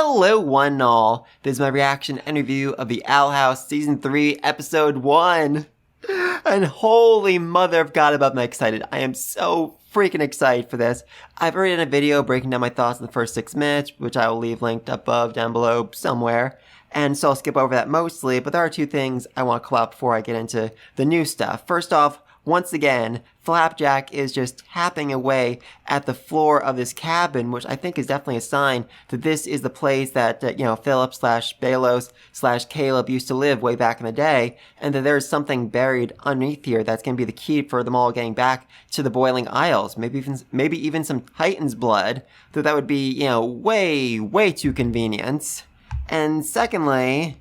Hello one and all, this is my reaction and review of the Owl House Season 3 Episode 1. And holy mother of God, am I excited. I am so freaking excited for this. I've already done a video breaking down my thoughts in the first 6 minutes, which I will leave linked above, down below, somewhere. And so I'll skip over that mostly, but there are 2 things I want to call out before I get into the new stuff. First off, once again, Flapjack is just tapping away at the floor of this cabin, which I think is definitely a sign that this is the place that, Phillip / Belos / Caleb used to live way back in the day, and that there's something buried underneath here that's going to be the key for them all getting back to the Boiling Isles. Maybe even some Titan's blood, though that would be, way too convenient. And secondly,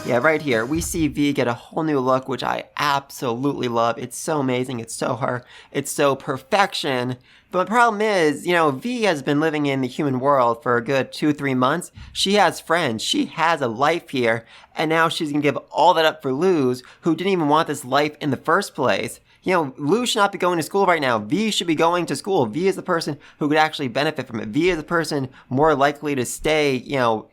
yeah, right here, we see V get a whole new look, which I absolutely love. It's so amazing. It's so her. It's so perfection. But the problem is, V has been living in the human world for a good 2-3 months. She has friends. She has a life here. And now she's going to give all that up for Luz, who didn't even want this life in the first place. Luz should not be going to school right now. V should be going to school. V is the person who could actually benefit from it. V is the person more likely to stay,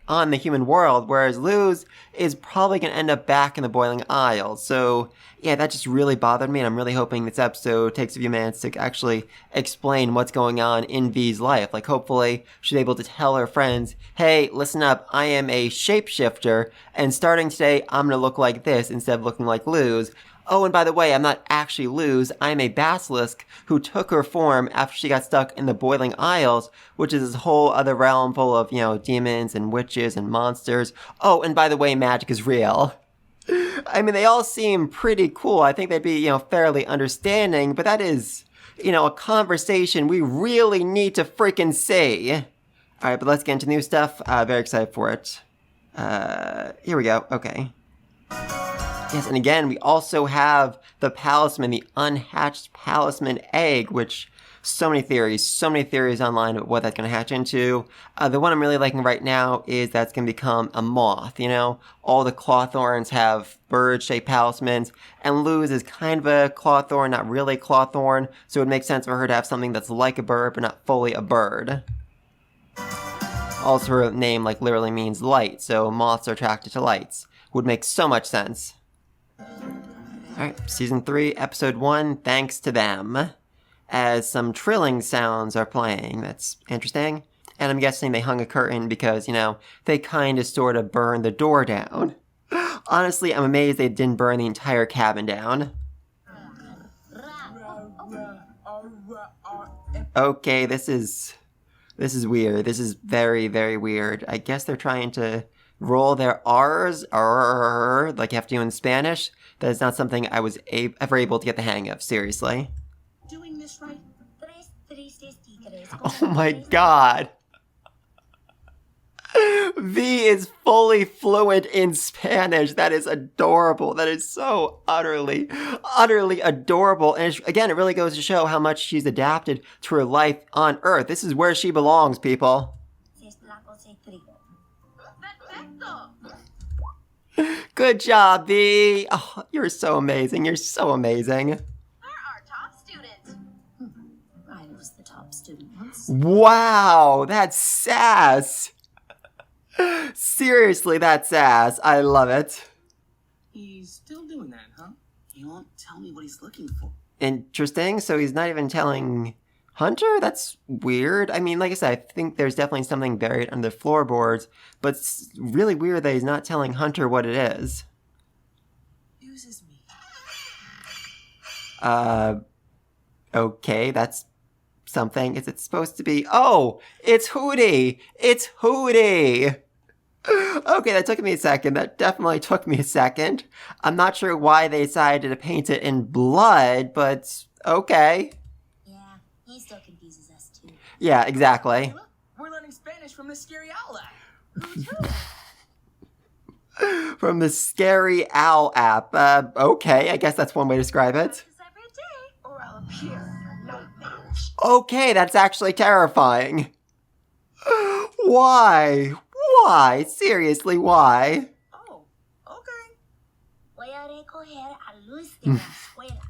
on the human world, whereas Luz is probably going to end up back in the Boiling Isles. So, yeah, that just really bothered me, and I'm really hoping this episode takes a few minutes to actually explain what's going on in V's life. Like, hopefully, she's able to tell her friends, hey, listen up, I am a shapeshifter, and starting today, I'm going to look like this instead of looking like Luz. Oh, and by the way, I'm not actually Luz, I'm a basilisk who took her form after she got stuck in the Boiling Isles, which is this whole other realm full of, demons and witches and monsters. Oh, and by the way, magic is real. I mean, they all seem pretty cool. I think they'd be, fairly understanding, but that is, a conversation we really need to freaking see. Alright, but let's get into new stuff. Very excited for it. Here we go. Okay. Yes, and again, we also have the palisman, the unhatched palisman egg, which so many theories online about what that's going to hatch into. The one I'm really liking right now is that's going to become a moth, All the clawthorns have bird-shaped palismans, and Luz is kind of a clawthorn, not really a clawthorn, so it would make sense for her to have something that's like a bird, but not fully a bird. Also, her name, literally means light, so moths are attracted to lights. Would make so much sense. Alright, Season 3, Episode 1, thanks to them. As some trilling sounds are playing, that's interesting. And I'm guessing they hung a curtain because, they kind of sort of burned the door down. Honestly, I'm amazed they didn't burn the entire cabin down. Okay, this is weird. This is very, very weird. I guess they're trying to roll their R's, like you have to do in Spanish. That is not something I was ever able to get the hang of, seriously. Doing this right. Oh my god. V is fully fluent in Spanish. That is adorable. That is so utterly adorable. And again, it really goes to show how much she's adapted to her life on Earth. This is where she belongs, people. Good job, V. Oh, you're so amazing. You're so amazing. You're our top student. I was the top student once. Wow, that's sass. Seriously, that's sass. I love it. He's still doing that, huh? He won't tell me what he's looking for. Interesting. So he's not even telling Hunter? That's weird. I mean, like I said, I think there's definitely something buried under the floorboards, but it's really weird that he's not telling Hunter what it is. Uses me. Okay, that's something. Is it supposed to be? Oh, it's Hootie! It's Hootie! Okay, that took me a second. That definitely took me a second. I'm not sure why they decided to paint it in blood, but okay. Yeah, he still confuses us too. Yeah, exactly. Hey, look, we're learning Spanish from the Scary Owl app. From the Scary Owl app. Okay, I guess that's one way to describe it. Every day, or I'll appear in your nightmares. Okay, that's actually terrifying. Why? Why? Seriously, why? Oh, okay. Voy a recoger a Luz de la escuela.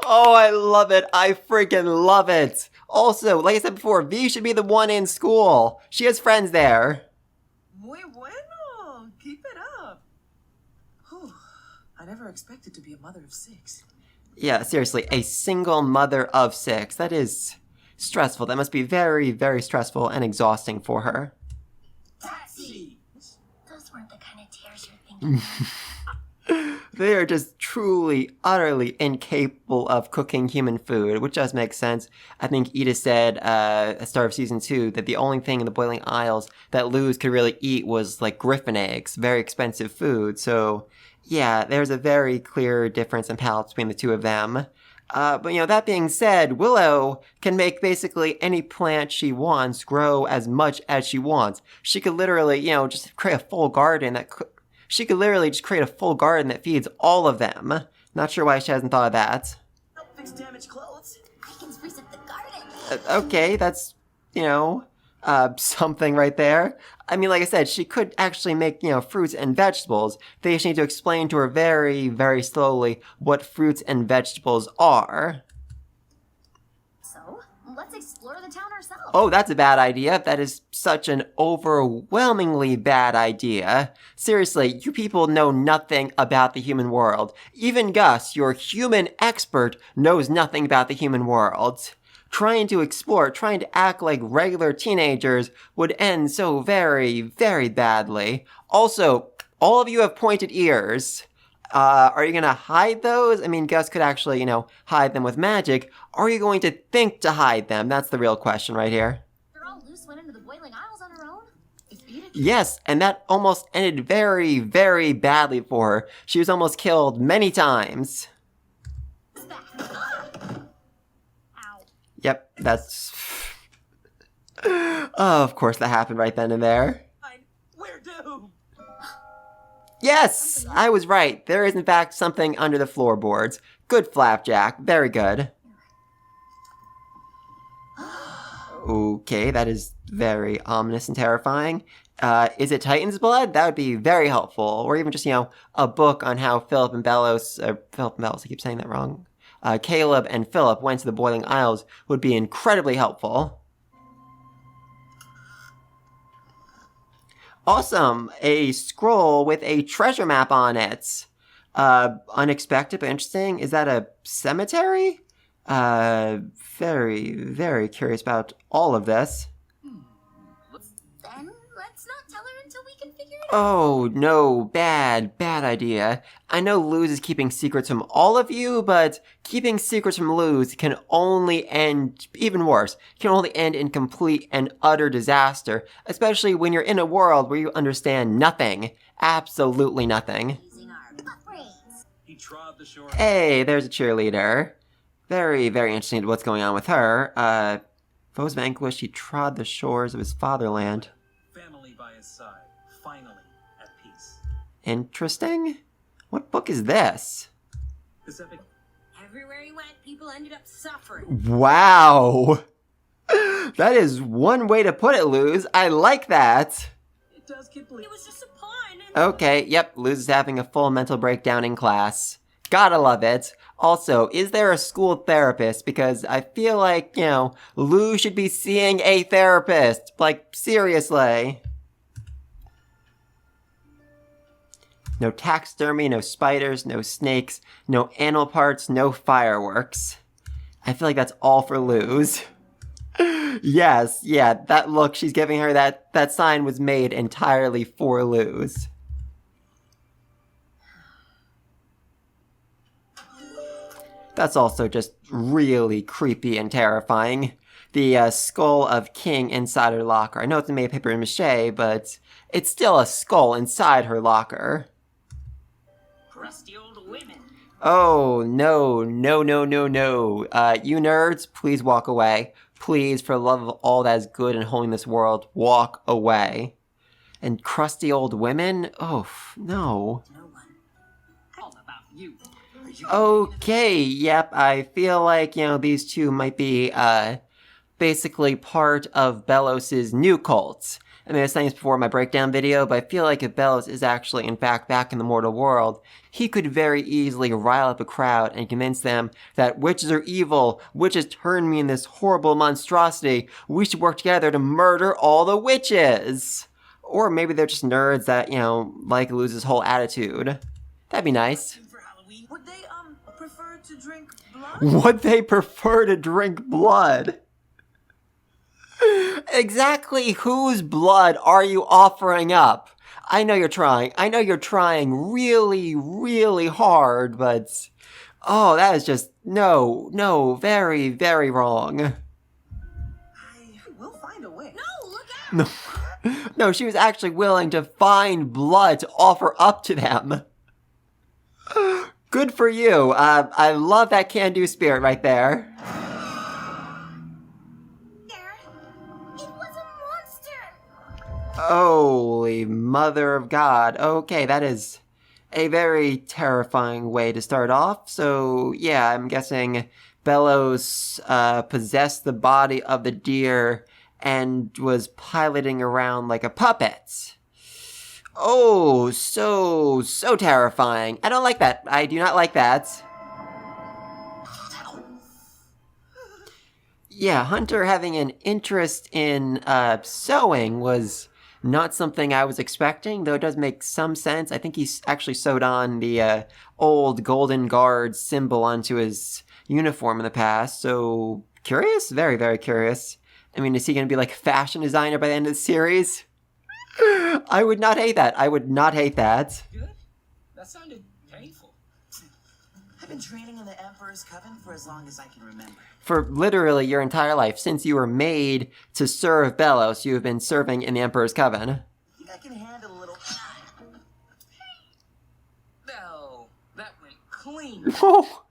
Oh, I love it. I freaking love it. Also, like I said before, V should be the one in school. She has friends there. Muy bueno. Keep it up. Whew. I never expected to be a mother of 6. Yeah, seriously, a single mother of 6. That is stressful. That must be very, very stressful and exhausting for her. Taxi. Those weren't the kind of tears you're thinking. They are just truly, utterly incapable of cooking human food, which does make sense. I think Edith said at the start of season 2 that the only thing in the Boiling Isles that Luz could really eat was like griffin eggs, very expensive food. So yeah, there's a very clear difference in palates between the two of them. But that being said, Willow can make basically any plant she wants grow as much as she wants. She could literally, just create a full garden she could literally just create a full garden that feeds all of them. Not sure why she hasn't thought of that. Help fix damaged clothes. I can spruce up the garden. Okay, that's, something right there. I mean, like I said, she could actually make, fruits and vegetables. They just need to explain to her very, very slowly what fruits and vegetables are. So, let's explore the town ourselves. Oh, that's a bad idea. That is such an overwhelmingly bad idea. Seriously, you people know nothing about the human world. Even Gus, your human expert, knows nothing about the human world. Trying to explore, trying to act like regular teenagers would end so very, very badly. Also, all of you have pointed ears. Are you gonna hide those? I mean, Gus could actually, hide them with magic. Are you going to think to hide them? That's the real question right here. After all, Luce went into the Boiling Isles on her own. If Edith... Yes, and that almost ended very, very badly for her. She was almost killed many times. Ow. Yep, that's... Oh, of course that happened right then and there. We're doomed. Yes, I was right. There is in fact something under the floorboards. Good Flapjack, very good. Okay, that is very ominous and terrifying. Is it Titan's blood? That would be very helpful. Or even just, a book on how Phillip and Belos, I keep saying that wrong. Caleb and Phillip went to the Boiling Isles would be incredibly helpful. Awesome! A scroll with a treasure map on it. Unexpected but interesting. Is that a cemetery? Very, very curious about all of this. Then, let's not tell her until we can figure it out. Oh, no, bad idea. I know Luz is keeping secrets from all of you, but keeping secrets from Luz can only end, even worse, can only end in complete and utter disaster, especially when you're in a world where you understand nothing. Absolutely nothing. Using our butt brains. He trod the shore. Hey, there's a cheerleader. Very, very interesting to what's going on with her. Foes vanquished, he trod the shores of his fatherland. Family by his side, finally at peace. Interesting? What book is this? This epic. Everywhere he went, people ended up suffering. Wow! That is one way to put it, Luz. I like that. It does get bleak. It was just a pun. And Okay, yep, Luz is having a full mental breakdown in class. Gotta love it. Also, is there a school therapist? Because I feel like, Luz should be seeing a therapist. Like, seriously. No taxidermy, no spiders, no snakes, no animal parts, no fireworks. I feel like that's all for Luz. Yes, yeah, that look she's giving her, that sign was made entirely for Luz. That's also just really creepy and terrifying. The skull of King inside her locker. I know it's made of paper mache, but it's still a skull inside her locker. crusty old women. Oh, no. You nerds, please walk away. Please, for the love of all that is good and holy in this world, walk away. And crusty old women? Oh, no. No one. All about you. Are you Okay, yep, I feel like, these two might be, basically part of Belos's new cult. I mean, I was saying this before in my breakdown video, but I feel like if Belos is actually, in fact, back in the mortal world, he could very easily rile up a crowd and convince them that witches are evil, witches turned me in this horrible monstrosity, we should work together to murder all the witches! Or maybe they're just nerds that, like Luz's whole attitude. That'd be nice. For Halloween. Would they, prefer to drink blood? Would they prefer to drink blood? Exactly whose blood are you offering up? I know you're trying. I know you're trying really, really hard, but... Oh, that is just... No, very, very wrong. I will find a way. No, look out! No, she was actually willing to find blood to offer up to them. Good for you. I love that can-do spirit right there. It was a monster. Holy mother of God. Okay, that is a very terrifying way to start off. So, yeah, I'm guessing Belos possessed the body of the deer and was piloting around like a puppet. Oh, so terrifying. I don't like that. I do not like that. Yeah, Hunter having an interest in sewing was not something I was expecting, though it does make some sense. I think he's actually sewed on the old Golden Guard symbol onto his uniform in the past, so curious? Very, very curious. I mean, is he going to be like a fashion designer by the end of the series? I would not hate that. I would not hate that. Good? That sounded painful. I've been training in the Emperor's Coven for as long as I can remember. For literally your entire life, since you were made to serve Belos, you have been serving in the Emperor's Coven. Think I can handle a little... No, that went clean. Oh,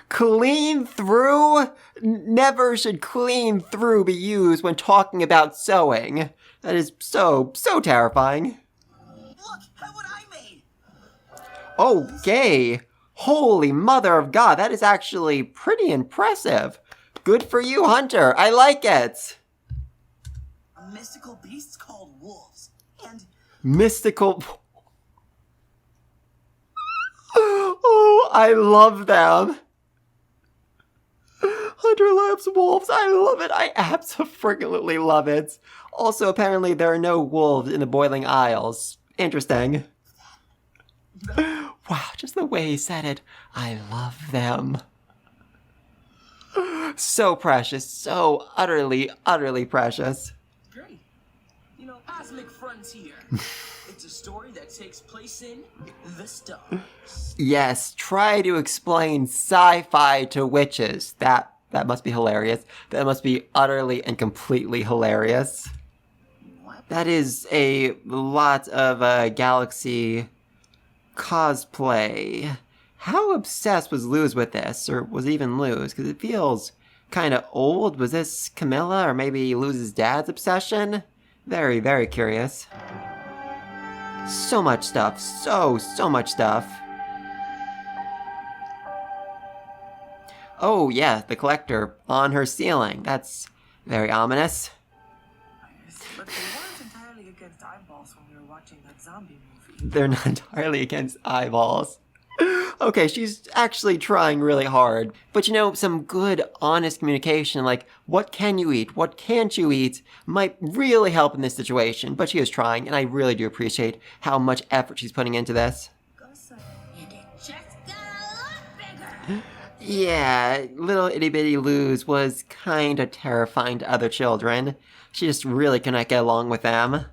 clean through? Never should clean through be used when talking about sewing. That is so terrifying. Look at what I made! Okay. Holy mother of God, that is actually pretty impressive. Good for you, Hunter. I like it. Mystical beasts called wolves. And Mystical... Oh, I love them. Hunter loves wolves. I love it. I absolutely love it. Also, apparently there are no wolves in the Boiling Isles. Interesting. Wow, just the way he said it. I love them. So precious. So utterly precious. Great. Cosmic Frontier. It's a story that takes place in the stars. Yes, try to explain sci-fi to witches. That must be hilarious. That must be utterly and completely hilarious. That is a lot of Galaxy cosplay. How obsessed was Luz with this? Or was it even Luz? Because it feels kind of old. Was this Camilla or maybe Luz's dad's obsession? Very, very curious. So much stuff. So much stuff. Oh yeah, the collector on her ceiling. That's very ominous. But they weren't entirely against eyeballs when we were watching that zombie movie. They're not entirely against eyeballs. Okay, she's actually trying really hard. But some good, honest communication, like, what can you eat, what can't you eat, might really help in this situation. But she is trying, and I really do appreciate how much effort she's putting into this. And it just got a lot bigger. Yeah, little itty-bitty Luz was kinda terrifying to other children. She just really could not get along with them.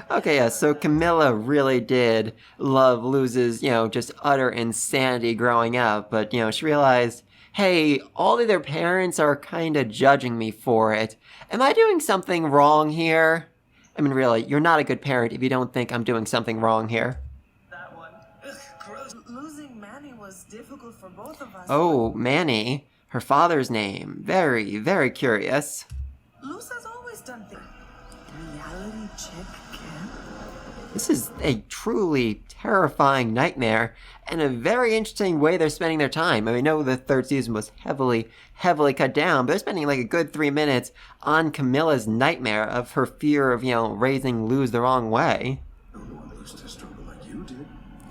Okay, yeah, so Camilla really did love Luz's, just utter insanity growing up, but, she realized, hey, all of their parents are kinda judging me for it. Am I doing something wrong here? I mean, really, you're not a good parent if you don't think I'm doing something wrong here. That one. Ugh, gross. Losing Manny was difficult for both of us. Oh, Manny. Her father's name. Very, very curious. Luz has always done things. Reality check camp? This is a truly terrifying nightmare, and a very interesting way they're spending their time. I mean, I know the third season was heavily cut down, but they're spending like a good 3 minutes on Camilla's nightmare of her fear of, raising Luz the wrong way. You don't want Luz to struggle like you did,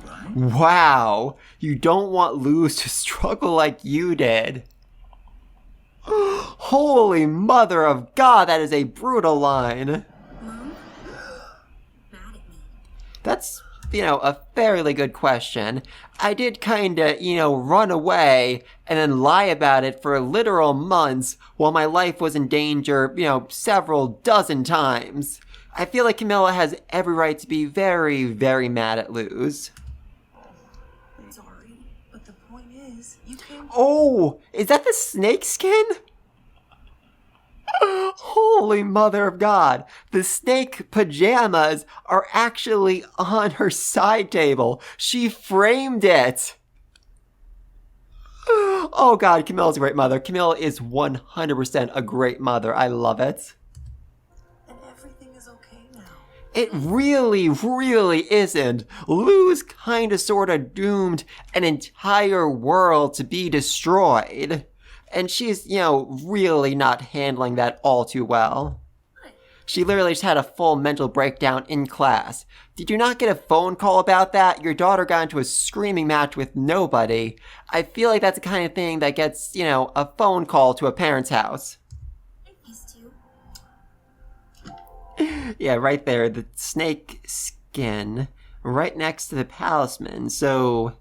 right? Wow, you don't want Luz to struggle like you did. Holy mother of God, that is a brutal line. Mom? Mad at me. That's, a fairly good question. I did kinda, run away and then lie about it for literal months while my life was in danger, several dozen times. I feel like Camilla has every right to be very, very mad at Luz. Sorry, but the point is, you can't. Oh, is that the snake skin? Holy mother of God. The snake pajamas are actually on her side table. She framed it. Oh God, Camilla's a great mother. Camilla is 100% a great mother. I love it. And everything is okay now. It really, really isn't. Luz kinda sorta doomed an entire world to be destroyed. And she's, really not handling that all too well. She literally just had a full mental breakdown in class. Did you not get a phone call about that? Your daughter got into a screaming match with nobody. I feel like that's the kind of thing that gets, a phone call to a parent's house. I missed you. Yeah, right there, the snake skin, right next to the talisman. So,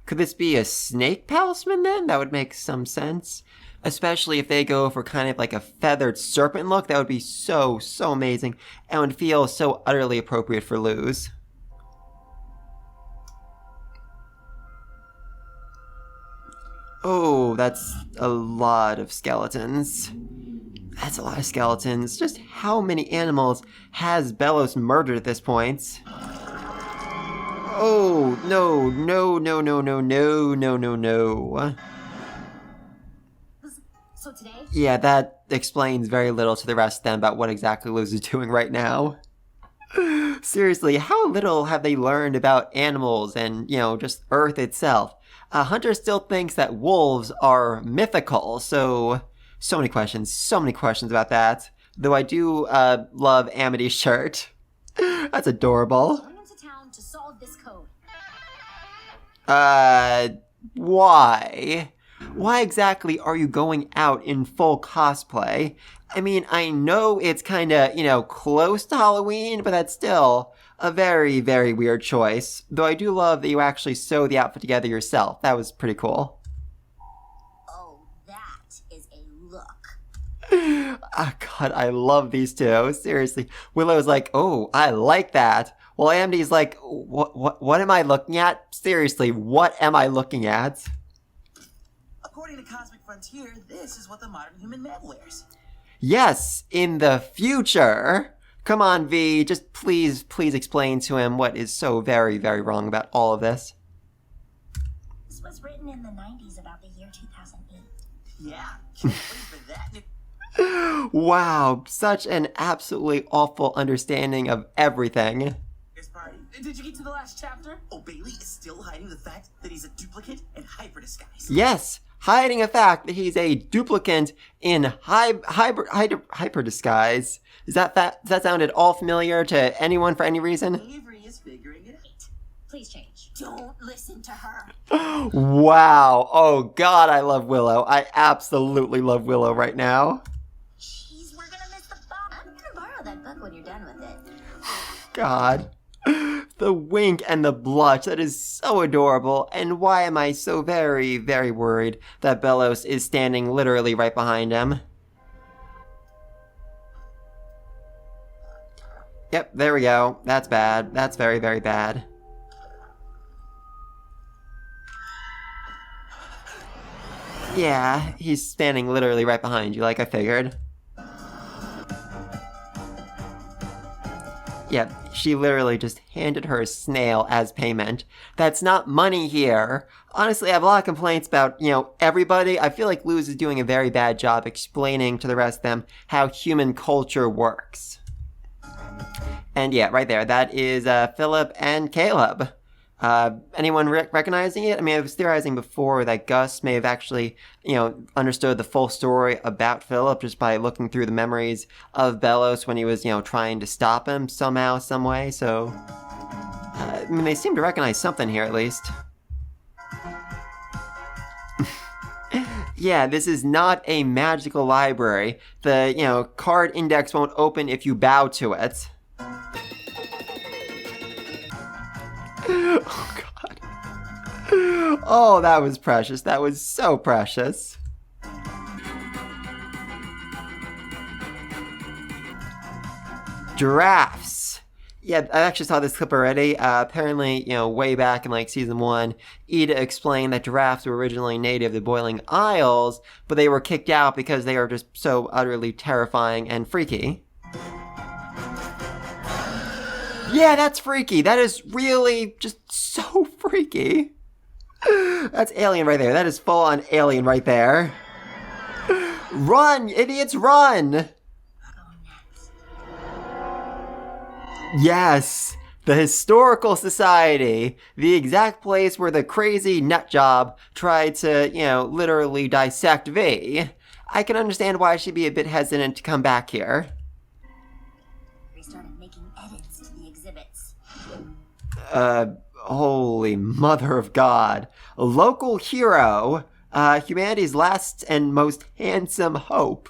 could this be a snake talisman then? That would make some sense. Especially if they go for kind of like a feathered serpent look, that would be so amazing and would feel so utterly appropriate for Luz. Oh, that's a lot of skeletons. That's a lot of skeletons. Just how many animals has Belos murdered at this point? Oh, no. So today? Yeah, that explains very little to the rest of them about what exactly Luz is doing right now. Seriously, how little have they learned about animals and, just Earth itself? Hunter still thinks that wolves are mythical, so many questions about that. Though I do love Amity's shirt. That's adorable. Going into town to solve this code. Why? Why exactly are you going out in full cosplay? I mean, I know it's kinda, close to Halloween, but that's still a very, very weird choice. Though I do love that you actually sew the outfit together yourself. That was pretty cool. Oh, that is a look. Ah, God, I love these two. Seriously. Willow's like, oh, I like that. Well, Amity's like, what am I looking at? Seriously, what am I looking at? According to Cosmic Frontier, this is what the modern human man wears. Yes, in the future. Come on, V, just please explain to him what is so very, very wrong about all of this. This was written in the 90s about the year 2008. Yeah, can't wait for that. Wow, such an absolutely awful understanding of everything. This party. Did you get to the last chapter? Oh, Bailey is still hiding the fact that he's a duplicate and hyper disguise. Yes, hiding a fact that he's a duplicate in hyper disguise. Does that sound at all familiar to anyone for any reason? Avery is figuring it out. Please change. Don't listen to her. Wow. Oh, God, I love Willow. I absolutely love Willow right now. Jeez, we're gonna miss the bomb. I'm gonna borrow that book when you're done with it. God. The wink and the blush, that is so adorable. And why am I so very, very worried that Belos is standing literally right behind him? Yep, there we go. That's bad. That's very, very bad. Yeah, he's standing literally right behind you, like I figured. Yep, she literally just handed her a snail as payment. That's not money here. Honestly, I have a lot of complaints about, everybody. I feel like Luz is doing a very bad job explaining to the rest of them how human culture works. And yeah, right there, that is Phillip and Caleb. Anyone recognizing it? I mean, I was theorizing before that Gus may have actually, understood the full story about Phillip just by looking through the memories of Belos when he was, trying to stop him somehow, some way. So, I mean, they seem to recognize something here at least. Yeah, this is not a magical library. The, card index won't open if you bow to it. Oh, God. Oh, that was precious. That was so precious. Giraffes. Yeah, I actually saw this clip already. Apparently, way back in like season 1, Ida explained that giraffes were originally native to Boiling Isles, but they were kicked out because they are just so utterly terrifying and freaky. Yeah, that's freaky. That is really just so freaky. That's alien right there. That is full on alien right there. Run, idiots, run! Yes, the Historical Society, the exact place where the crazy nutjob tried to, literally dissect V. I can understand why she'd be a bit hesitant to come back here. We started making edits to the exhibits. Holy mother of God. A local hero, humanity's last and most handsome hope.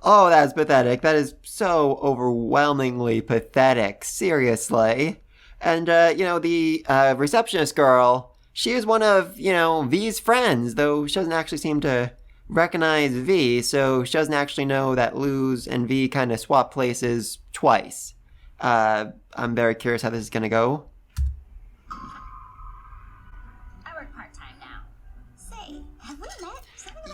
Oh, that's pathetic. That is so overwhelmingly pathetic. Seriously. And, the receptionist girl, she is one of, V's friends, though she doesn't actually seem to recognize V, so she doesn't actually know that Luz and V kind of swap places twice. I'm very curious how this is gonna go. I work part-time now. Say, have we met?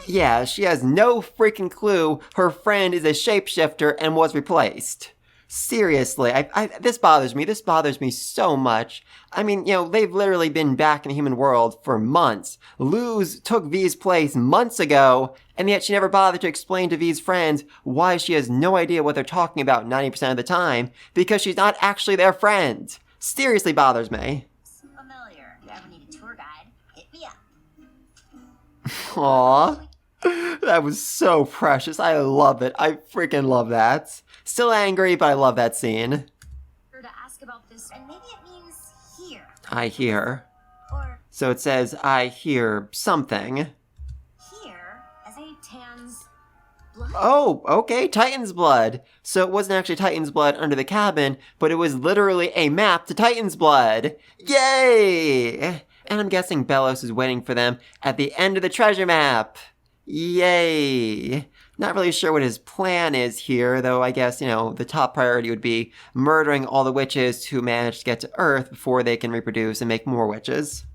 Yeah, she has no freaking clue her friend is a shapeshifter and was replaced. Seriously, this bothers me. This bothers me so much. I mean, they've literally been back in the human world for months. Luz took V's place months ago, and yet she never bothered to explain to V's friends why she has no idea what they're talking about 90% of the time, because she's not actually their friend. Seriously bothers me. Familiar. If you ever need a tour guide, hit me up. Aww. That was so precious. I love it. I freaking love that. Still angry, but I love that scene. To ask about this, and maybe it means here. I hear. Or So it says, I hear something. here as a Tan's blood. Oh, okay, Titan's blood. So it wasn't actually Titan's blood under the cabin, but it was literally a map to Titan's blood. Yay! And I'm guessing Belos is waiting for them at the end of the treasure map. Yay! Not really sure what his plan is here, though I guess, the top priority would be murdering all the witches who manage to get to Earth before they can reproduce and make more witches.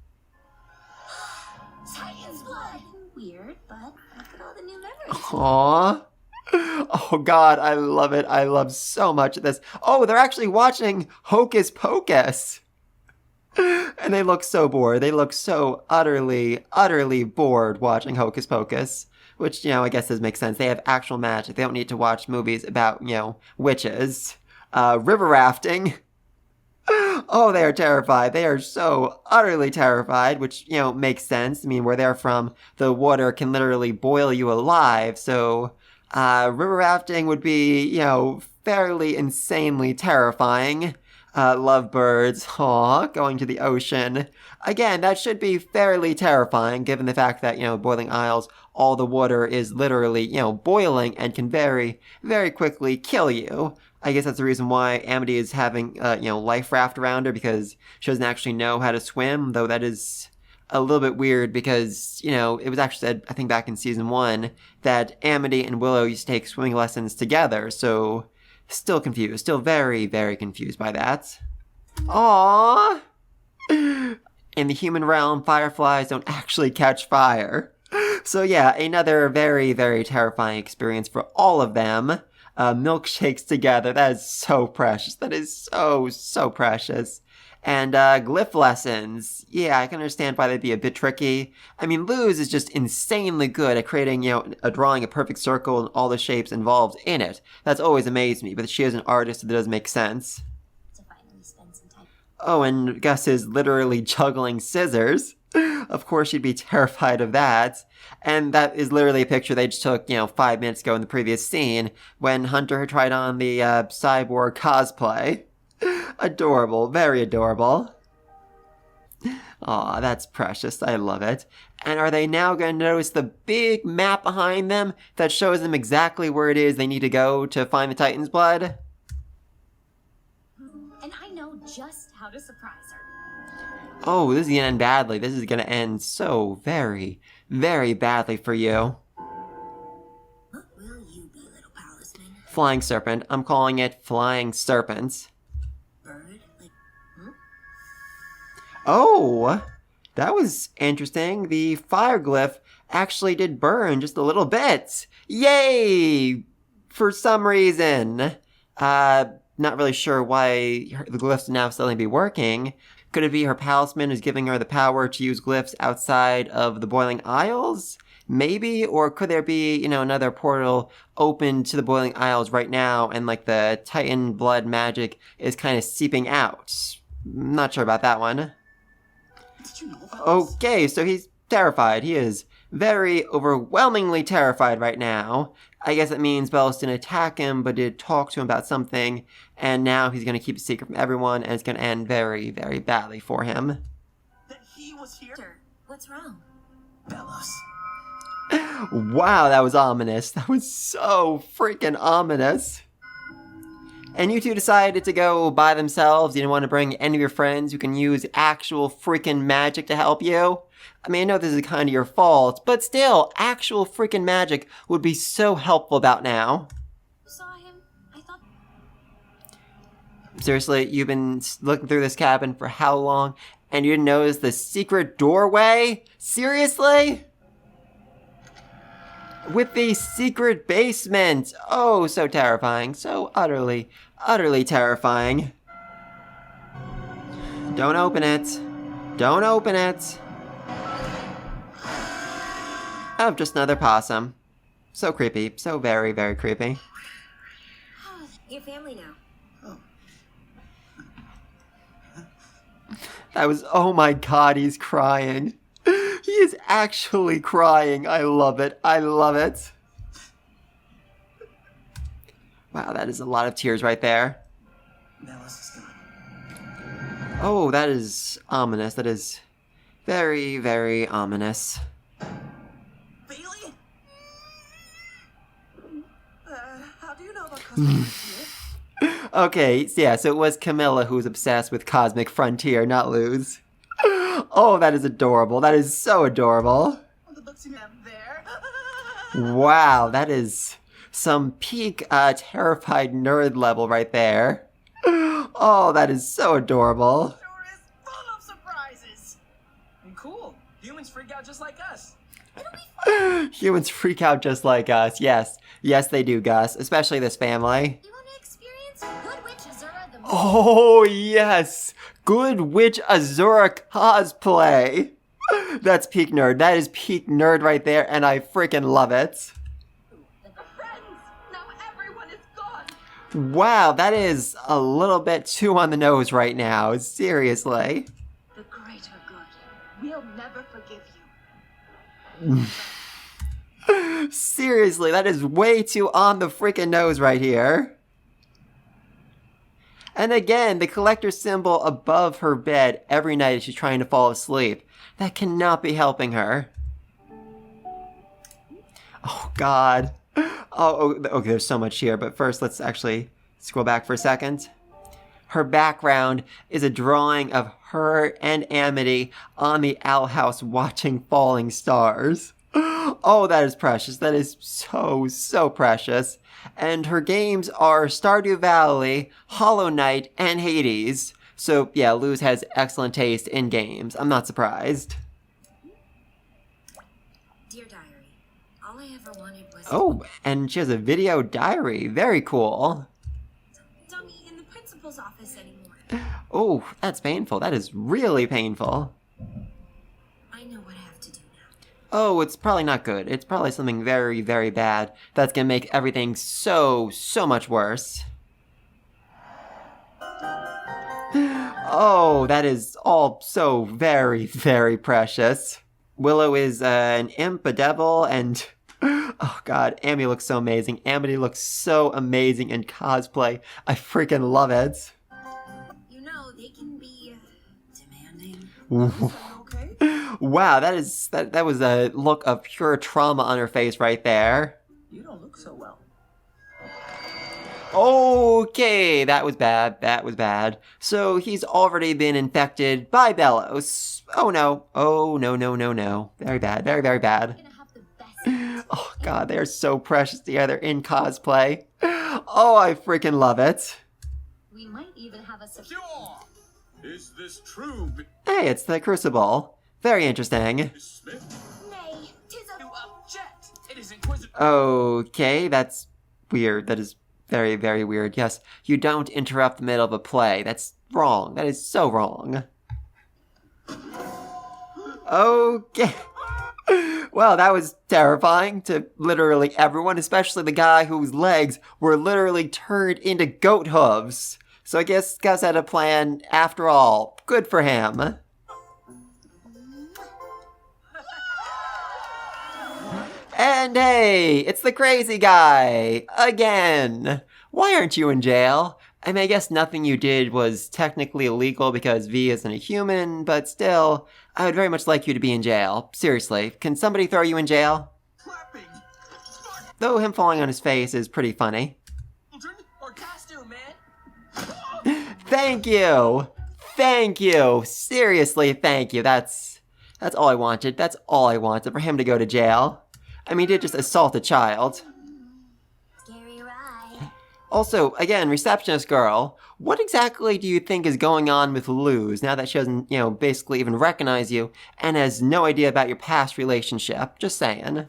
Titan's blood. Weird, but look at all the new memories. Aww. Oh God, I love it. I love so much of this. Oh, they're actually watching Hocus Pocus. And they look so bored. They look so utterly, utterly bored watching Hocus Pocus. Which, I guess does make sense. They have actual magic. They don't need to watch movies about, witches. River rafting. Oh, they are terrified. They are so utterly terrified, which, makes sense. I mean, where they're from, the water can literally boil you alive. So, river rafting would be, fairly insanely terrifying. Lovebirds, going to the ocean. Again, that should be fairly terrifying, given the fact that, Boiling Isles, all the water is literally, boiling and can very, very quickly kill you. I guess that's the reason why Amity is having, life raft around her, because she doesn't actually know how to swim, though that is a little bit weird because, it was actually said, I think back in season 1, that Amity and Willow used to take swimming lessons together, so still confused. Still very, very confused by that. Aww! In the human realm, fireflies don't actually catch fire. So yeah, another very, very terrifying experience for all of them. Milkshakes together, that is so precious. That is so, so precious. And glyph lessons. Yeah, I can understand why they'd be a bit tricky. I mean, Luz is just insanely good at creating, drawing a perfect circle and all the shapes involved in it. That's always amazed me, but she is an artist, so that does make sense. To finally spend some time. Oh, and Gus is literally juggling scissors. Of course she'd be terrified of that. And that is literally a picture they just took, 5 minutes ago in the previous scene when Hunter had tried on the cyborg cosplay. Adorable, very adorable. Aw, that's precious. I love it. And are they now going to notice the big map behind them that shows them exactly where it is they need to go to find the Titan's blood? And I know just how to surprise her. Oh, this is going to end badly. This is going to end so very, very badly for you. What will you be, little palisman? Flying serpent. I'm calling it flying serpent. Bird? Like, Oh, that was interesting. The fire glyph actually did burn just a little bit. Yay! For some reason. Not really sure why the glyphs now suddenly be working. Could it be her palisman is giving her the power to use glyphs outside of the Boiling Isles? Maybe? Or could there be, another portal open to the Boiling Isles right now and like the Titan blood magic is kind of seeping out? Not sure about that one. Did you know about this? Okay, so he's terrified. He is very overwhelmingly terrified right now. I guess it means Belos didn't attack him, but did talk to him about something, and now he's going to keep it secret from everyone, and it's going to end very, very badly for him. That he was here? Hunter, what's wrong? Belos. Wow, that was ominous. That was so freaking ominous. And you two decided to go by themselves. You didn't want to bring any of your friends who can use actual freaking magic to help you. I mean, I know this is kind of your fault, but still, actual freaking magic would be so helpful about now. You saw him? I thought... Seriously, you've been looking through this cabin for how long, and you didn't notice the secret doorway? Seriously? With the secret basement! Oh, so terrifying. So utterly, utterly terrifying. Don't open it. Don't open it. Oh, just another possum. So creepy. So very, very creepy. Your family now. That was, oh my god, he's crying. He is actually crying. I love it. I love it. Wow, that is a lot of tears right there. Belos is gone. Oh, that is ominous. That is very, very ominous. Bailey? How do you know about Cosmic Frontier? Okay, yeah, so it was Camilla who was obsessed with Cosmic Frontier, not Luz. Oh, that is adorable. That is so adorable. On the books you have there. Wow, that is some peak terrified nerd level right there. Oh, that is so adorable. Sure is full of surprises. And cool. Humans freak out just like us. Humans freak out just like us. Yes. Yes, they do, Gus. Especially this family. You want to experience Good Witch Azura the Oh, yes. Good Witch Azura cosplay. That's peak nerd. That is peak nerd right there, and I freaking love it. Friends, now everyone is gone. Wow, that is a little bit too on the nose right now. Seriously. The greater good. We'll never forgive you. Seriously, that is way too on the freaking nose right here. And again, the collector symbol above her bed every night as she's trying to fall asleep. That cannot be helping her. Oh, God. Oh, okay, there's so much here, but first let's actually scroll back for a second. Her background is a drawing of her and Amity on the owl house watching falling stars. Oh, that is precious. That is so, so precious. And her games are Stardew Valley, Hollow Knight, and Hades. So, yeah, Luz has excellent taste in games. I'm not surprised. Dear Diary, all I ever wanted was... Oh, and she has a video diary. Very cool. Don't be in the principal's office anymore. Oh, that's painful. That is really painful. I know what I have to do now. Oh, it's probably not good. It's probably something very, very bad that's gonna make everything so much worse. Oh, that is all so very, very precious. Willow is an imp, a devil, and... Oh god, Amy looks so amazing. Amity looks so amazing in cosplay. I freaking love it. You know, they can be demanding. Okay? Wow, that was a look of pure trauma on her face right there. You don't look so well. Okay, that was bad. That was bad. So he's already been infected by Belos. Oh no. Oh no, no, no, no. Very bad. Very, very bad. Gonna have the best. Oh god, they're so precious together in cosplay. Oh, I freaking love it. We might even have a surprise. Pure! Is this true, Hey, it's the Crucible. Very interesting. Miss Smith? Nay, 'tis a You object! It is Inquisitor. Okay, that's weird. That is very, very weird. Yes, you don't interrupt the middle of a play. That's wrong. That is so wrong. Okay. Well, that was terrifying to literally everyone, especially the guy whose legs were literally turned into goat hooves. So I guess Gus had a plan after all. Good for him. And hey, it's the crazy guy! Again! Why aren't you in jail? I mean, I guess nothing you did was technically illegal because V isn't a human, but still, I would very much like you to be in jail. Seriously, can somebody throw you in jail? Clapping! Though him falling on his face is pretty funny. Children or costume, man. Thank you! Thank you! Seriously, thank you. That's all I wanted. That's all I wanted, for him to go to jail. I mean, he did just assault a child. Scary ride. Also, again, receptionist girl, what exactly do you think is going on with Luz now that she doesn't, basically even recognize you and has no idea about your past relationship? Just saying.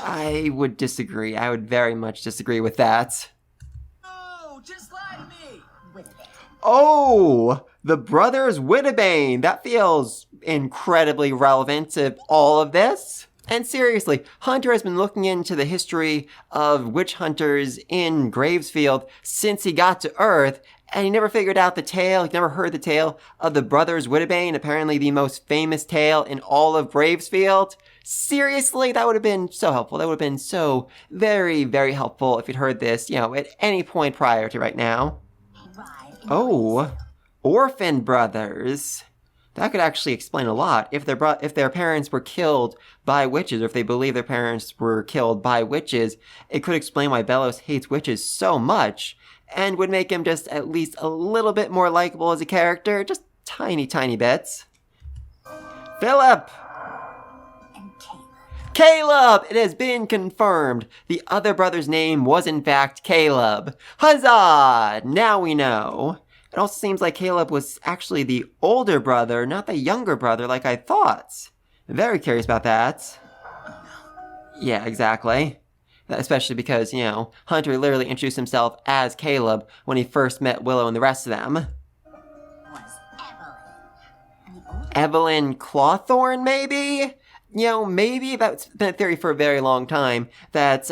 I would disagree. I would very much disagree with that. No, just lie to me. Oh, the brothers Wittebane. That feels incredibly relevant to all of this. And seriously, Hunter has been looking into the history of witch hunters in Gravesfield since he got to Earth, and he never figured out the tale, he never heard the tale of the brothers Wittebane, apparently the most famous tale in all of Gravesfield. Seriously, that would have been so helpful. That would have been so very, very helpful if you'd heard this, at any point prior to right now. Oh, orphan brothers. That could actually explain a lot. If their parents were killed by witches, or if they believe their parents were killed by witches, it could explain why Belos hates witches so much, and would make him just at least a little bit more likable as a character, just tiny, tiny bits. Phillip! And Caleb. Caleb! It has been confirmed. The other brother's name was in fact Caleb. Huzzah! Now we know. It also seems like Caleb was actually the older brother, not the younger brother like I thought. Very curious about that. Yeah, exactly. Especially because, Hunter literally introduced himself as Caleb when he first met Willow and the rest of them. Was Evelyn. Evelyn Clawthorne, maybe? Maybe that's been a theory for a very long time, that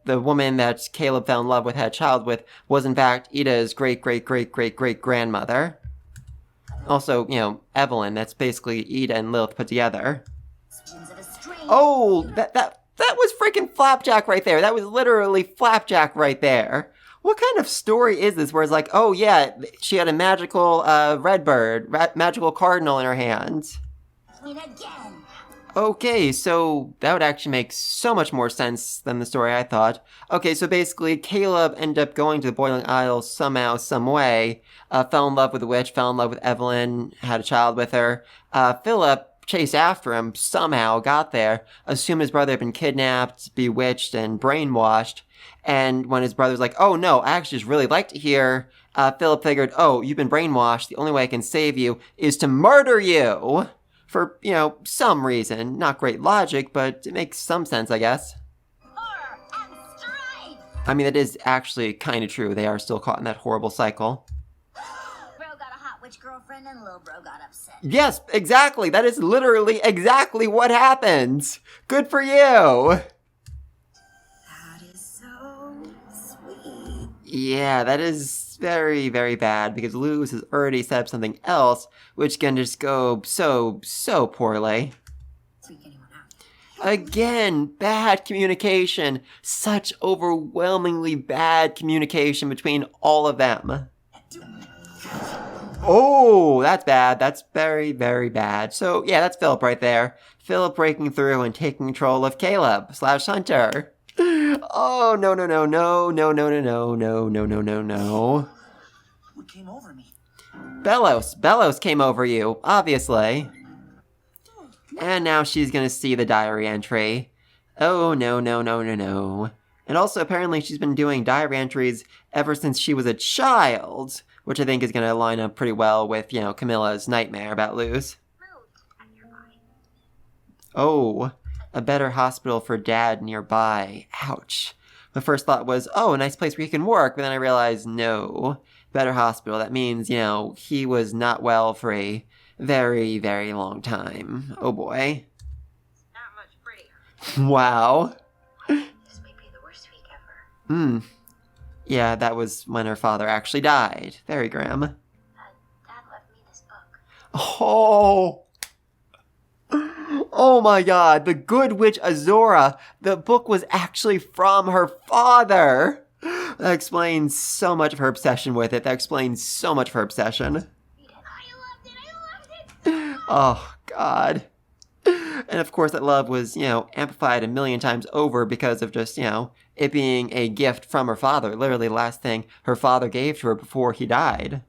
the woman that Caleb fell in love with, had a child with, was in fact Ida's great-great-great-great-great-grandmother. Also, Evelyn, that's basically Ida and Lilith put together. Oh, that was freaking Flapjack right there. That was literally Flapjack right there. What kind of story is this where it's like, oh yeah, she had a magical magical cardinal in her hand? Again. Okay, so that would actually make so much more sense than the story I thought. Okay, so basically, Caleb ended up going to the Boiling Isles somehow, some way, fell in love with the witch, fell in love with Evelyn, had a child with her. Phillip chased after him, somehow got there, assumed his brother had been kidnapped, bewitched, and brainwashed. And when his brother's like, oh no, I actually just really like to hear, Phillip figured, oh, you've been brainwashed, the only way I can save you is to murder you! For, some reason. Not great logic, but it makes some sense, I guess. Horror and strife. I mean, that is actually kind of true. They are still caught in that horrible cycle. Bro got a hot witch girlfriend and little bro got upset. Yes, exactly. That is literally exactly what happens. Good for you. That is so sweet. Yeah, that is very, very bad because Luz has already set up something else, which can just go so poorly. Freak anyone out. Again, bad communication. Such overwhelmingly bad communication between all of them. Oh, that's bad. That's very, very bad. So, yeah, that's Phillip right there. Phillip breaking through and taking control of Caleb / Hunter. Oh, no. What came over me? Belos came over you, obviously. And now she's gonna see the diary entry. Oh, no. And also, apparently, she's been doing diary entries ever since she was a child, which I think is gonna line up pretty well with, Camilla's nightmare about Luz. Oh, a better hospital for Dad nearby. Ouch. My first thought was, oh, a nice place where he can work, but then I realized, no. Better hospital. That means, he was not well for a very, very long time. Oh boy. Not much prettier. Wow. This might be the worst week ever. Yeah, that was when her father actually died. Very grim. Dad left me this book. Oh! Oh my god, the Good Witch Azora. The book was actually from her father. That explains so much of her obsession with it. That explains so much of her obsession. I loved it. Oh, God. And of course that love was, amplified a million times over because of just, it being a gift from her father. Literally the last thing her father gave to her before he died.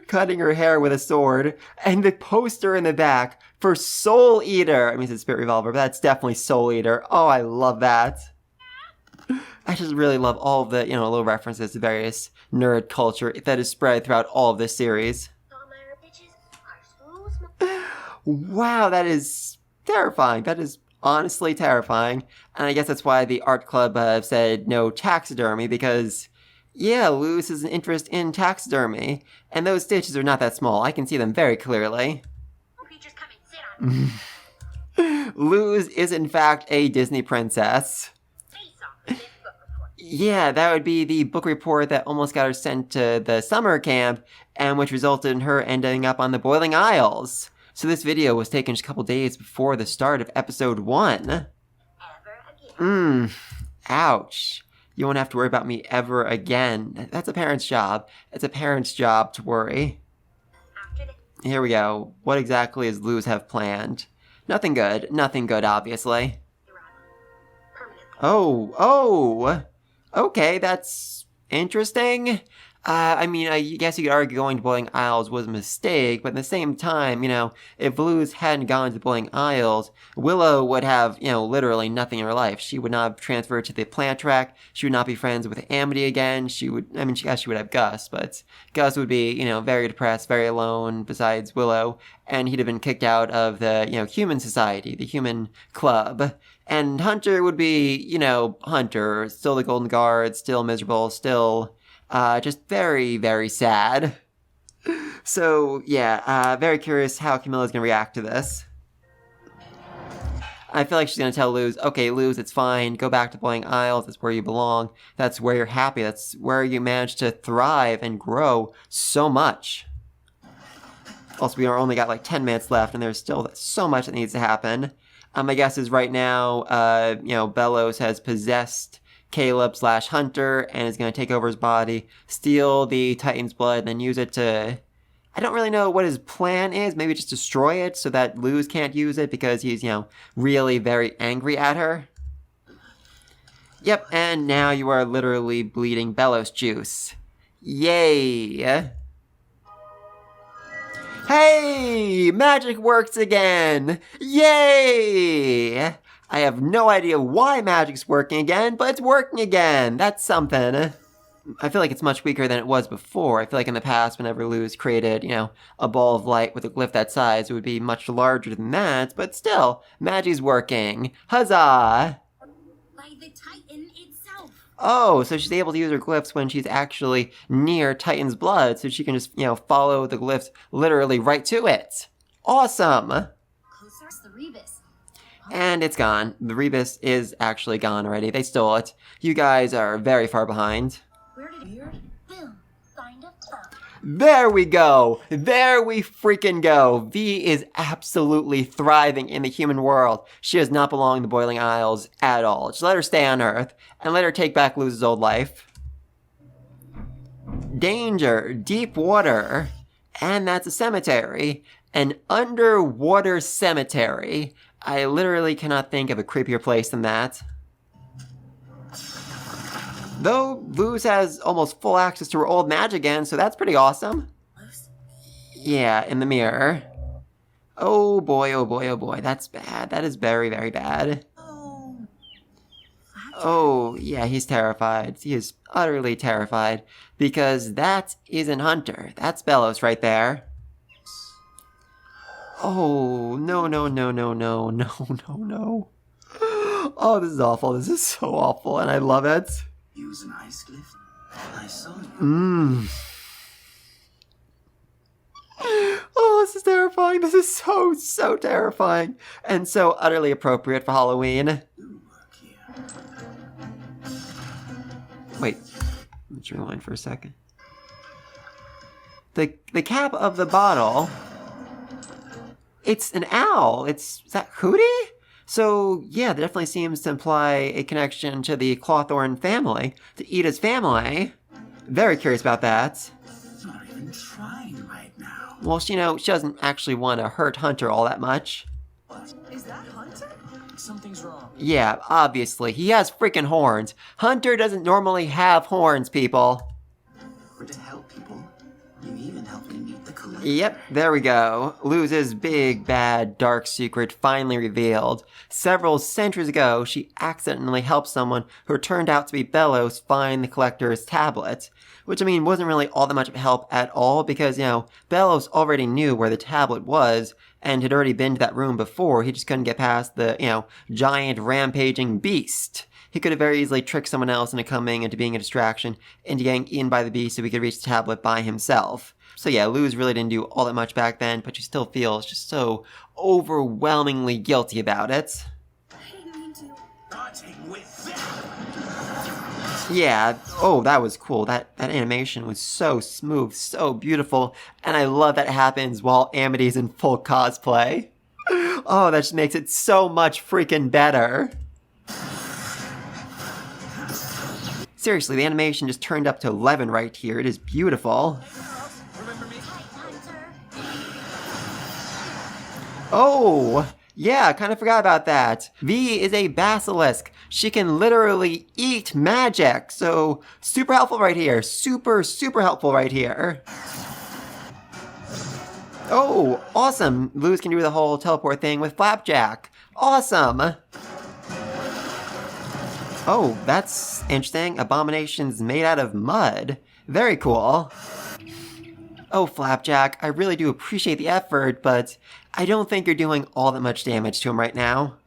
Cutting her hair with a sword. And the poster in the back for Soul Eater. I mean, it's Spirit Revolver, but that's definitely Soul Eater. Oh, I love that. I just really love all of the, little references to various nerd culture that is spread throughout all of this series. Wow, that is terrifying. That is honestly terrifying. And I guess that's why the art club said no taxidermy, because, yeah, Luz has an interest in taxidermy. And those stitches are not that small. I can see them very clearly. Creatures come and sit on Luz is, in fact, a Disney princess. face off this book report. Yeah, that would be the book report that almost got her sent to the summer camp, and which resulted in her ending up on the Boiling Isles. So this video was taken just a couple days before the start of episode 1. Ever again. Ouch. You won't have to worry about me ever again. That's a parent's job. It's a parent's job to worry. After this, Here we go. What exactly does Luz have planned? Nothing good. Nothing good, obviously. permanently. Oh. Okay, that's interesting. I guess you could argue going to Boiling Isles was a mistake, but at the same time, if Luz hadn't gone to Boiling Isles, Willow would have, literally nothing in her life. She would not have transferred to the plant track. She would not be friends with Amity again. She would have Gus, but Gus would be, very depressed, very alone besides Willow, and he'd have been kicked out of the, human society, the human club. And Hunter would be, Hunter, still the Golden Guard, still miserable, still... just very, very sad. So, yeah, very curious how Camilla's gonna react to this. I feel like she's gonna tell Luz, okay, Luz, it's fine, go back to Boiling Isles, that's where you belong, that's where you're happy, that's where you managed to thrive and grow so much. Also, we only got like 10 minutes left, and there's still so much that needs to happen. My guess is right now, Belos has possessed Caleb / Hunter and is going to take over his body, steal the Titan's blood, and then use it to... I don't really know what his plan is. Maybe just destroy it so that Luz can't use it because he's, really very angry at her. Yep, and now you are literally bleeding Belos juice. Yay! Hey! Magic works again! Yay! I have no idea why magic's working again, but it's working again. That's something. I feel like it's much weaker than it was before. I feel like in the past, whenever Luz created, a ball of light with a glyph that size, it would be much larger than that. But still, Magi's working. Huzzah! By the Titan itself. Oh, so she's able to use her glyphs when she's actually near Titan's blood, so she can just, follow the glyphs literally right to it. Awesome! Closer is the Rebus. And it's gone. The Rebus is actually gone already. They stole it. You guys are very far behind. Where did it? Boom. Find a phone. There we go! There we freaking go! V is absolutely thriving in the human world. She does not belong in the Boiling Isles at all. Just let her stay on Earth, and let her take back Luz's old life. Danger! Deep water! And that's a cemetery. An underwater cemetery. I literally cannot think of a creepier place than that. Though, Luz has almost full access to her old magic again, so that's pretty awesome. Yeah, in the mirror. Oh boy, oh boy, oh boy, that's bad. That is very, very bad. Oh, yeah, he's terrified. He is utterly terrified. Because that isn't Hunter. That's Belos right there. Oh, no, no, no, no, no, no, no, no. Oh, this is awful. This is so awful, and I love it. Use an ice glyph. I saw you. Oh, this is terrifying. This is so, so terrifying. And so utterly appropriate for Halloween. You work here. Wait, let's rewind for a second. The cap of the bottle, it's an owl. Is that Hootie? So, yeah, that definitely seems to imply a connection to the Clawthorn family, to Ida's family. Very curious about that. Not even trying right now. Well, she doesn't actually want to hurt Hunter all that much. Is that Hunter? Something's wrong. Yeah, obviously. He has freaking horns. Hunter doesn't normally have horns, people. Or to help people. You even helped me meet the collector. Yep, there we go. Luz's big, bad, dark secret finally revealed. Several centuries ago, she accidentally helped someone who turned out to be Belos find the collector's tablet. Which, wasn't really all that much of help at all because, Belos already knew where the tablet was and had already been to that room before. He just couldn't get past the, giant rampaging beast. He could have very easily tricked someone else into coming, into being a distraction, into getting eaten by the beast so he could reach the tablet by himself. So yeah, Luz really didn't do all that much back then, but she still feels just so overwhelmingly guilty about it. I didn't mean to. Starting with that. Yeah, oh, that was cool. That animation was so smooth, so beautiful, and I love that it happens while Amity's in full cosplay. Oh, that just makes it so much freaking better. Seriously, the animation just turned up to 11 right here. It is beautiful. Remember me? Hunter. Oh, yeah, kind of forgot about that. V is a basilisk. She can literally eat magic. So, super helpful right here. Super, super helpful right here. Oh, awesome. Luz can do the whole teleport thing with Flapjack. Awesome. Oh, that's interesting. Abominations made out of mud. Very cool. Oh, Flapjack, I really do appreciate the effort, but I don't think you're doing all that much damage to him right now.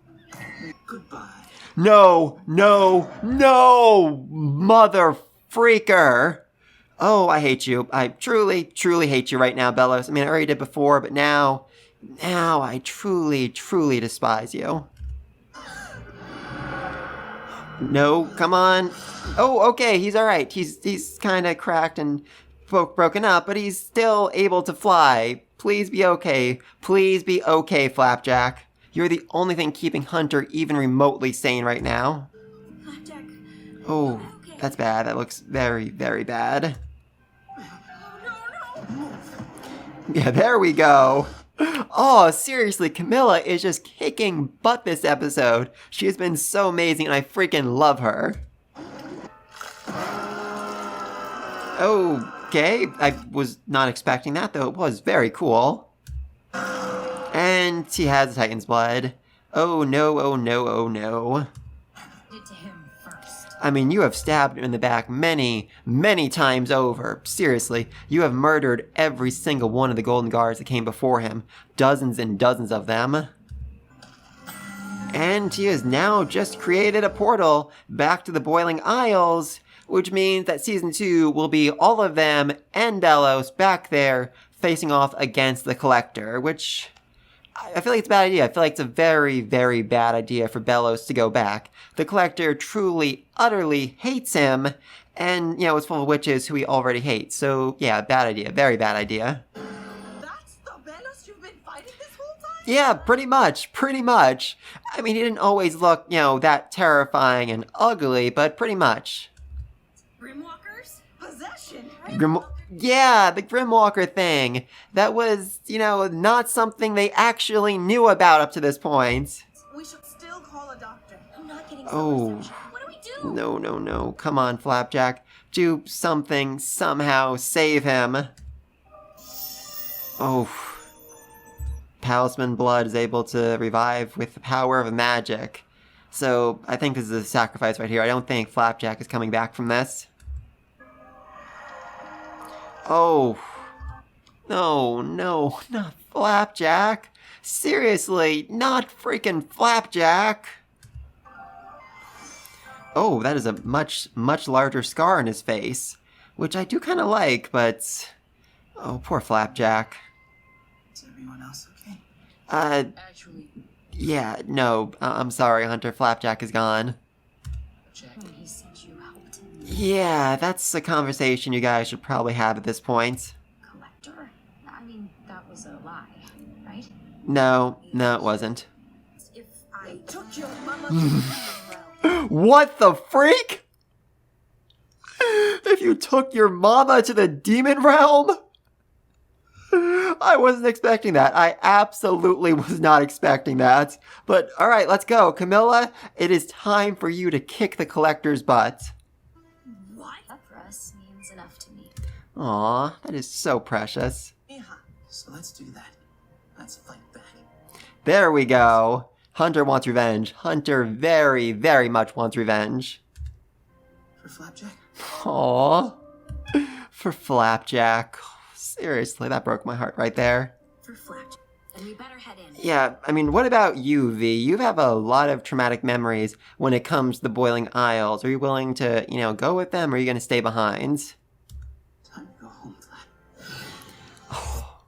Goodbye. No, no, no, mother freaker. Oh, I hate you. I truly, truly hate you right now, Belos. I already did before, but now I truly, truly despise you. No, come on. Oh, okay, he's alright. He's kind of cracked and broken up, but he's still able to fly. Please be okay. Please be okay, Flapjack. You're the only thing keeping Hunter even remotely sane right now. Flapjack. Oh, Okay. that's bad. That looks very, very bad. No. Yeah, there we go. Oh, seriously, Camilla is just kicking butt this episode. She has been so amazing and I freaking love her. Okay, I was not expecting that though. It was very cool. And he has the Titan's blood. Oh no, oh no, oh no. Did to him first. I mean, you have stabbed him in the back many, many times over. Seriously, you have murdered every single one of the Golden Guards that came before him. Dozens and dozens of them. And he has now just created a portal back to the Boiling Isles, which means that Season 2 will be all of them and Belos back there facing off against the Collector, which I feel like it's a bad idea. I feel like it's a very, very bad idea for Belos to go back. The Collector truly, utterly hates him, and, you know, it's full of witches who he already hates. So, yeah, bad idea. Very bad idea. That's the Belos you've been fighting this whole time? Yeah, pretty much. Pretty much. I mean, he didn't always look, you know, that terrifying and ugly, but pretty much. Grimwalkers? Possession? Yeah, the Grimwalker thing. That was, you know, not something they actually knew about up to this point. We should still call a doctor. I'm not getting Oh. reception. What do we do? No. Come on, Flapjack. Do something, somehow, save him. Oh. Talisman Blood is able to revive with the power of magic. So, I think this is a sacrifice right here. I don't think Flapjack is coming back from this. Oh. No, not Flapjack. Seriously, not freaking Flapjack. Oh, that is a much, much larger scar on his face, which I do kind of like, but... Oh, poor Flapjack. Is everyone else okay? Actually, Yeah, no, I'm sorry, Hunter. Flapjack is gone. Jack. He said you helped him. Yeah, that's a conversation you guys should probably have at this point. Collector? I mean, that was a lie, right? No, it wasn't. If I took your mama to the realm. What the freak? If you took your mama to the demon realm? I wasn't expecting that. I absolutely was not expecting that. But alright, let's go. Camilla, it is time for you to kick the Collector's butt. What? That for us means enough to me. Aw, that is so precious. Yeah. So let's do that. Let's fight back. There we go. Hunter wants revenge. Hunter very, very much wants revenge. For Flapjack? Aww. For Flapjack. Seriously, that broke my heart right there. For Flapjack. And we better head in. Yeah, I mean, what about you, V? You have a lot of traumatic memories when it comes to the Boiling Isles. Are you willing to, you know, go with them, or are you going to stay behind? Time to go home, Flap. Oh,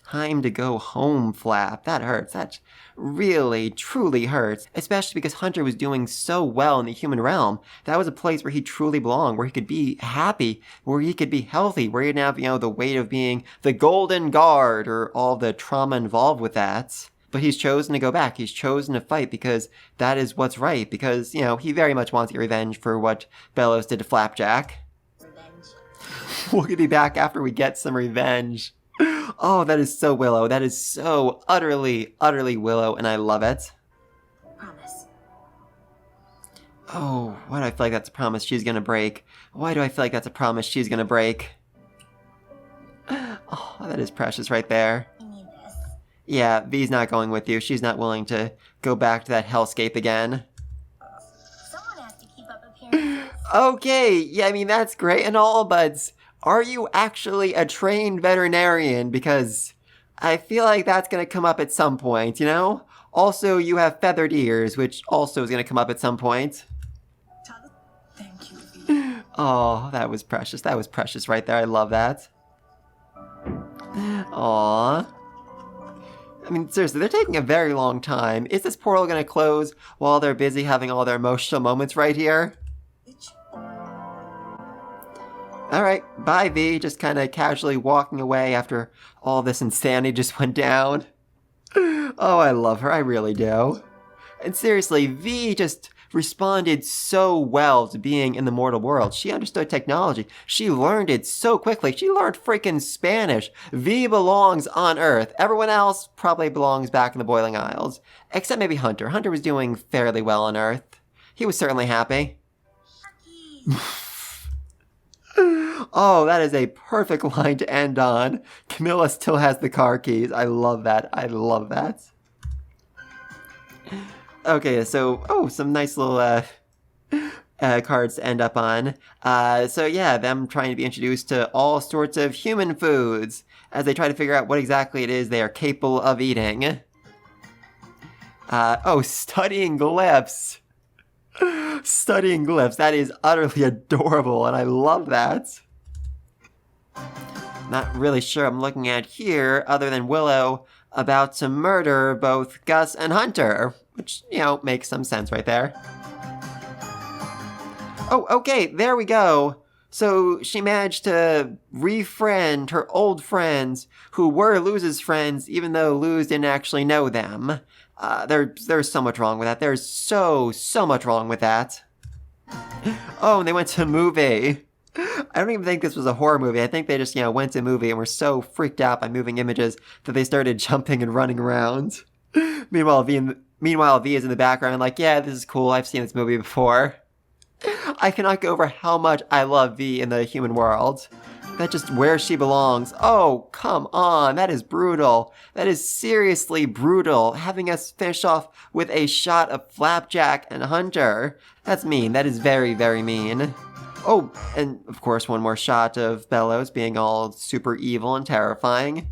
time to go home, Flap. That hurts. That really, truly hurts. Especially because Hunter was doing so well in the human realm. That was a place where he truly belonged, where he could be happy, where he could be healthy, where he didn't have, you know, the weight of being the Golden Guard or all the trauma involved with that. But he's chosen to go back. He's chosen to fight because that is what's right. Because, you know, he very much wants to get revenge for what Belos did to Flapjack. Revenge. We'll be back after we get some revenge. Oh, that is so Willow. That is so utterly, utterly Willow, and I love it. Promise. Oh, why do I feel like that's a promise she's gonna break? Why do I feel like that's a promise she's gonna break? Oh, that is precious right there. We need this. Yeah, V's not going with you. She's not willing to go back to that hellscape again. Someone has to keep up appearances. Okay, yeah, I mean, that's great and all, but are you actually a trained veterinarian? Because I feel like that's going to come up at some point, you know? Also, you have feathered ears, which also is going to come up at some point. Thank you, V. Oh, that was precious. That was precious right there. I love that. Aww. I mean, seriously, they're taking a very long time. Is this portal going to close while they're busy having all their emotional moments right here? Alright, bye V, just kind of casually walking away after all this insanity just went down. Oh, I love her, I really do. And seriously, V just responded so well to being in the mortal world. She understood technology. She learned it so quickly. She learned freaking Spanish. V belongs on Earth. Everyone else probably belongs back in the Boiling Isles. Except maybe Hunter. Hunter was doing fairly well on Earth. He was certainly happy. Oh, that is a perfect line to end on. Camilla still has the car keys. I love that. I love that. Okay, so, some nice little, cards to end up on. So yeah, them trying to be introduced to all sorts of human foods as they try to figure out what exactly it is they are capable of eating. Studying glyphs. Studying glyphs. That is utterly adorable, and I love that. Not really sure I'm looking at here, other than Willow about to murder both Gus and Hunter, which, makes some sense right there. Oh, okay, there we go. So she managed to refriend her old friends who were Luz's friends, even though Luz didn't actually know them. There's so much wrong with that. There's so much wrong with that. Oh, and they went to a movie. I don't even think this was a horror movie. I think they just, went to a movie and were so freaked out by moving images that they started jumping and running around. Meanwhile, V is in the background like, yeah, this is cool. I've seen this movie before. I cannot go over how much I love V in the human world. That's just where she belongs. Oh, come on. That is brutal. That is seriously brutal. Having us finish off with a shot of Flapjack and Hunter. That's mean. That is very, very mean. Oh, and of course one more shot of Belos being all super evil and terrifying.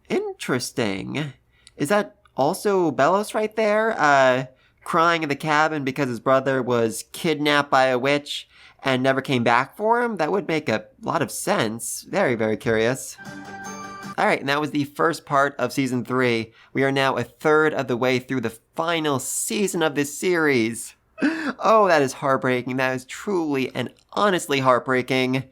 Interesting. Is that also Belos right there? Crying in the cabin because his brother was kidnapped by a witch and never came back for him? That would make a lot of sense. Very, very curious. Alright, and that was the first part of Season 3. We are now a third of the way through the final season of this series. Oh, that is heartbreaking. That is truly and honestly heartbreaking.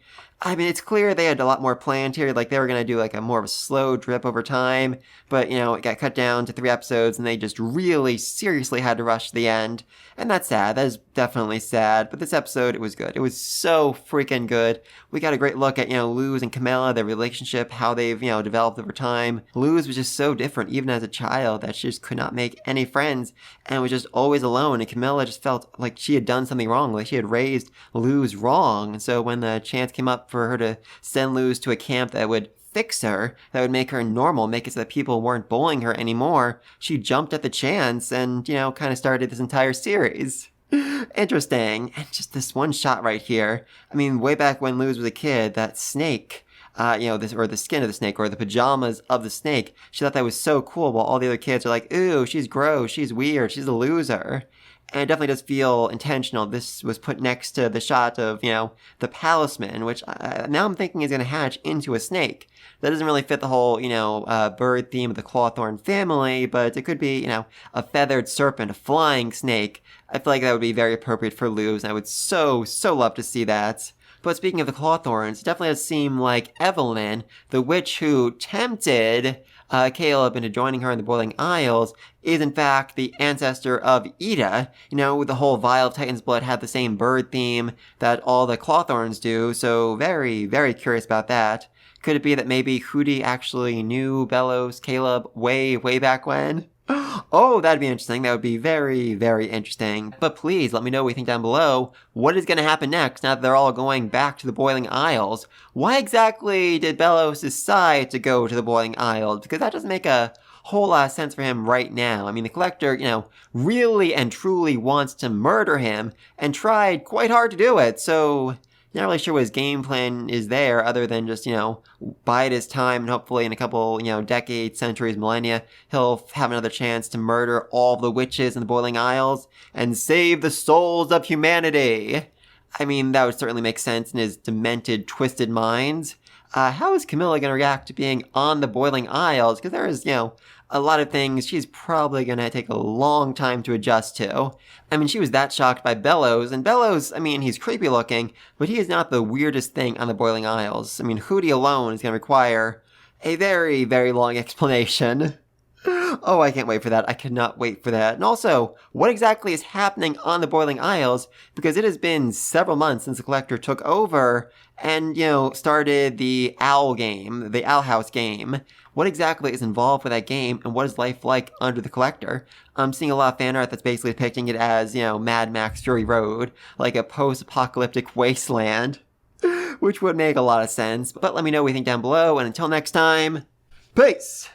I mean, it's clear they had a lot more planned here. Like, they were going to do, a more of a slow drip over time. But, it got cut down to 3 episodes, and they just really seriously had to rush to the end. And that's sad. That is definitely sad. But this episode, it was good. It was so freaking good. We got a great look at, Luz and Camilla, their relationship, how they've, developed over time. Luz was just so different, even as a child, that she just could not make any friends and was just always alone. And Camilla just felt like she had done something wrong. Like, she had raised Luz wrong. And so when the chance came up for her to send Luz to a camp that would fix her, that would make her normal, make it so that people weren't bullying her anymore, she jumped at the chance and, kind of started this entire series. Interesting. And just this one shot right here. I mean, way back when Luz was a kid, that snake, or the skin of the snake, or the pajamas of the snake, she thought that was so cool, while all the other kids are like, ooh, she's gross, she's weird, she's a loser. And it definitely does feel intentional. This was put next to the shot of, the palisman, which now I'm thinking is going to hatch into a snake. That doesn't really fit the whole, bird theme of the Clawthorn family, but it could be, a feathered serpent, a flying snake. I feel like that would be very appropriate for Luz, and I would so love to see that. But speaking of the Clawthorns, it definitely does seem like Evelyn, the witch who tempted Caleb into joining her in the Boiling Isles, is in fact the ancestor of Ida. The whole Vial of Titan's Blood had the same bird theme that all the Clawthorns do, so very, very curious about that. Could it be that maybe Hootie actually knew Belos, Caleb way back when? Oh, that'd be interesting. That would be very, very interesting. But please let me know what you think down below. What is going to happen next now that they're all going back to the Boiling Isles? Why exactly did Belos decide to go to the Boiling Isles? Because that doesn't make a whole lot of sense for him right now. I mean, the Collector, really and truly wants to murder him and tried quite hard to do it. So not really sure what his game plan is there, other than just, bide his time, and hopefully in a couple, decades, centuries, millennia, he'll have another chance to murder all the witches in the Boiling Isles and save the souls of humanity. I mean, that would certainly make sense in his demented, twisted mind. How is Camilla going to react to being on the Boiling Isles? Because there is, a lot of things she's probably going to take a long time to adjust to. I mean, she was that shocked by Belos, and Belos, I mean, he's creepy looking, but he is not the weirdest thing on the Boiling Isles. I mean, Hootie alone is going to require a very, very long explanation. Oh, I can't wait for that. I cannot wait for that. And also, what exactly is happening on the Boiling Isles? Because it has been several months since the Collector took over and, started the Owl game, the Owl House game. What exactly is involved with that game, and what is life like under the Collector? I'm seeing a lot of fan art that's basically depicting it as, Mad Max Fury Road, like a post-apocalyptic wasteland, which would make a lot of sense. But let me know what you think down below, and until next time, peace!